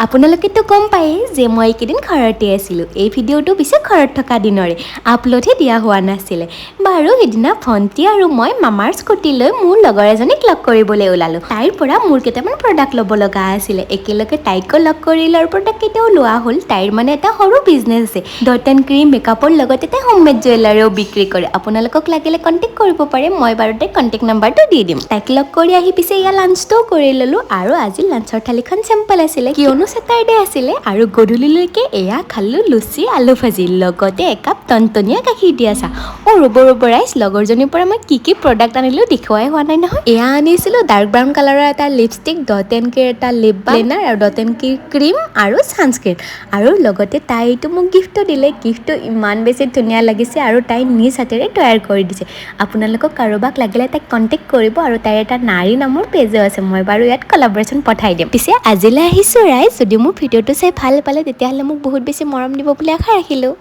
আপোনালোকেতো গম পায়ে যে মই এইকেইদিন ঘৰতে আছিলোঁ। এই ভিডিঅ'টো পিছে ঘৰত থকা দিনৰে আপলোডহে দিয়া হোৱা নাছিলে। বাৰু সেইদিনা ভণ্টি আৰু মই মামাৰ স্কুটি লৈ মোৰ লগৰ এজনীক লগ কৰিবলৈ ওলালোঁ। তাইৰ পৰা মোৰ কেইটামান প্ৰডাক্ট ল'ব লগা আছিলে। একেলগে তাইকো লগ কৰিলোঁ আৰু প্ৰডাক্ট কেইটাও লোৱা হ'ল। তাইৰ মানে এটা সৰু বিজনেছ আছে, ডট এণ্ড ক্ৰীম মেকআপৰ লগতে তাই হোমমেড জুৱেলাৰীও বিক্ৰী কৰে। আপোনালোকক লাগিলে কণ্টেক্ট কৰিব পাৰে, মই বাৰু তাইৰ কণ্টেক্ট নাম্বাৰটো দি দিম। তাইক লগ কৰি আহি পিছে এয়া লাঞ্চটোও কৰি ল'লোঁ আৰু আজি লাঞ্চৰ থালিখন চিম্পল আছিলে, কিয়নো ছেটাৰডে আছিলে। আৰু গধূলিলৈকে এয়া খালোঁ লুচি আলু ভাজি, লগতে একাপ টনটনীয়া গাখীৰ দিয়া চাহ। ৰ'ব ৰাইজ, লগৰজনীৰ পৰা মই কি প্ৰডাক্ট আনিলোঁ দেখুৱাই হোৱা নাই নহয়। এয়া আনিছিলোঁ ডাৰ্ক ব্ৰাউন কালাৰৰ এটা লিপষ্টিক, ডট এণ্ড কিৰ এটা লিপ ব্লেনাৰ আৰু ডট এণ্ড কিৰ ক্ৰীম আৰু ছানস্ক্ৰীন। আৰু লগতে তাই এইটো মোক গিফ্টটো দিলে। গিফ্টটো ইমান বেছি ধুনীয়া লাগিছে আৰু তাই নিজ হাতেৰে তৈয়াৰ কৰি দিছে। আপোনালোকক কাৰোবাক লাগিলে তাইক কণ্টেক্ট কৰিব আৰু তাইৰ এটা নাৰী নামৰ পেজো আছে, মই বাৰু ইয়াত কলাবৰেশ্যন পঠাই দিম। পিছে আজিলৈ আহিছোঁ ৰাইজ, যদি মোৰ ভিডিঅ'টো চাই ভাল পালে তেতিয়াহ'লে মোক বহুত বেছি মৰম দিব বুলি আশা ৰাখিলোঁ।